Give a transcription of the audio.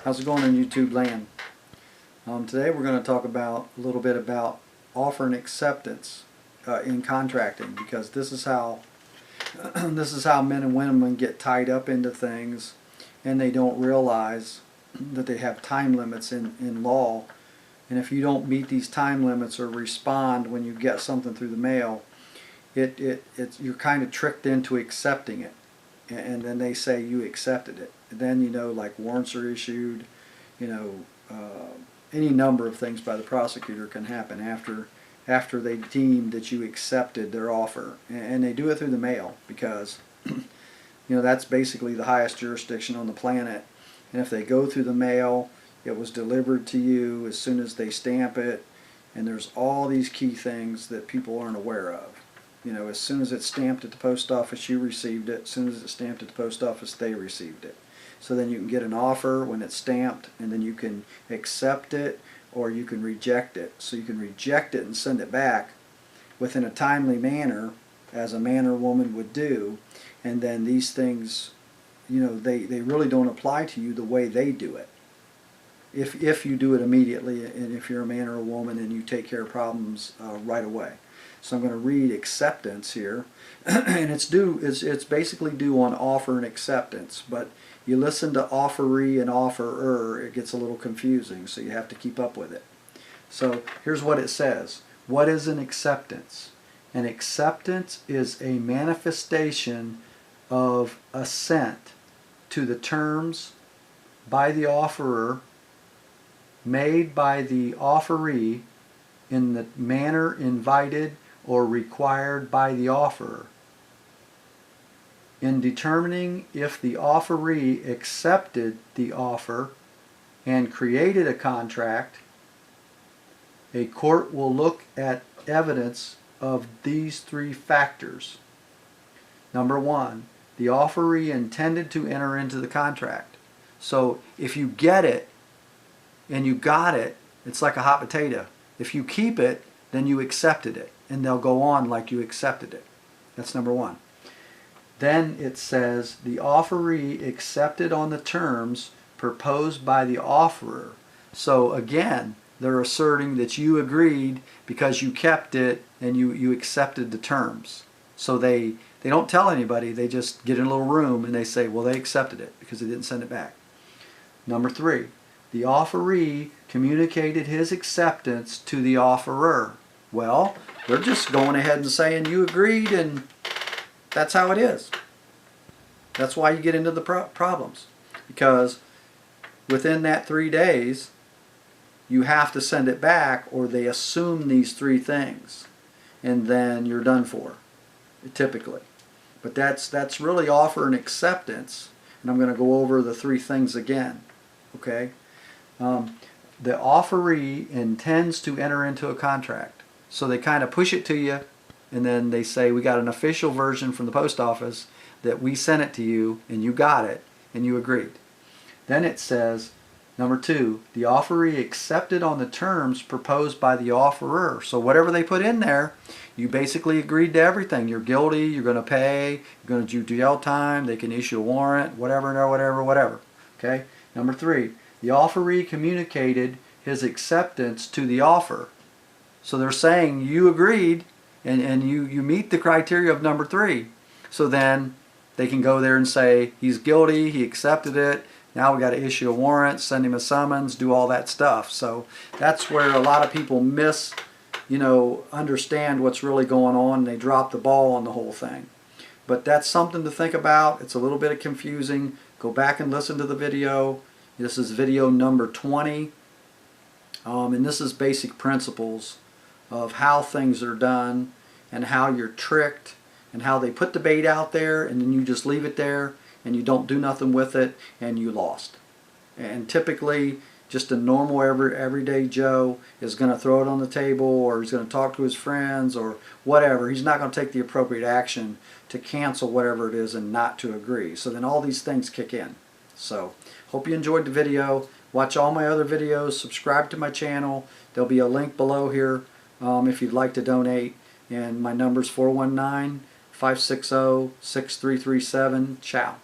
How's it going in YouTube land? Today we're going to talk about a little bit about offer and acceptance in contracting, because this is how men and women get tied up into things, and they don't realize that they have time limits in law. And if you don't meet these time limits or respond when you get something through the mail, you're kind of tricked into accepting it, and then they say you accepted it. And then, like, warrants are issued, any number of things by the prosecutor can happen after they deem that you accepted their offer. And they do it through the mail because that's basically the highest jurisdiction on the planet. And if they go through the mail, it was delivered to you as soon as they stamp it, and there's all these key things that people aren't aware of. As soon as it's stamped at the post office, you received it. As soon as it's stamped at the post office, they received it. So then you can get an offer when it's stamped, and then you can accept it or you can reject it. So you can reject it and send it back within a timely manner, as a man or woman would do. And then these things, they really don't apply to you the way they do it. If you do it immediately, and if you're a man or a woman and you take care of problems right away. So I'm going to read acceptance here, and it's basically due on offer and acceptance. But you listen to offeree and offerer, it gets a little confusing, so you have to keep up with it. So here's what it says. What is an acceptance? An acceptance is a manifestation of assent to the terms by the offerer made by the offeree in the manner invited or required by the offerer. In determining if the offeree accepted the offer and created a contract, a court will look at evidence of these three factors. Number one, the offeree intended to enter into the contract. So if you get it and you got it, it's like a hot potato. If you keep it, then you accepted it, and they'll go on like you accepted it. That's number one. Then it says the offeree accepted on the terms proposed by the offerer. So again, they're asserting that you agreed because you kept it and you accepted the terms. So they don't tell anybody, they just get in a little room and they say, well, they accepted it because they didn't send it back. Number three, the offeree communicated his acceptance to the offerer. Well, they're just going ahead and saying you agreed, and that's how it is. That's why you get into the problems. Because within that 3 days, you have to send it back, or they assume these three things, and then you're done for, typically. But that's really offer and acceptance, and I'm going to go over the three things again. Okay? The offeree intends to enter into a contract. So they kind of push it to you, and then they say, we got an official version from the post office that we sent it to you, and you got it, and you agreed. Then it says, number two, the offeree accepted on the terms proposed by the offerer. So whatever they put in there, you basically agreed to everything. You're guilty, you're going to pay, you're going to do jail time, they can issue a warrant, whatever. Okay? Number three, the offeree communicated his acceptance to the offer. So they're saying you agreed, and you meet the criteria of number three. So then they can go there and say he's guilty, he accepted it, now we got to issue a warrant, send him a summons, do all that stuff. So that's where a lot of people understand what's really going on, and they drop the ball on the whole thing. But that's something to think about. It's a little bit confusing. Go back and listen to the video. This is video number 20. And this is basic principles of how things are done and how you're tricked and how they put the bait out there, and then you just leave it there and you don't do nothing with it and you lost. And typically just a normal everyday Joe is going to throw it on the table, or he's going to talk to his friends or whatever. He's not going to take the appropriate action to cancel whatever it is and not to agree. So then all these things kick in. So hope you enjoyed the video. Watch all my other videos. Subscribe to my channel. There'll be a link below here if you'd like to donate. And my number's 419-560-6337. Ciao.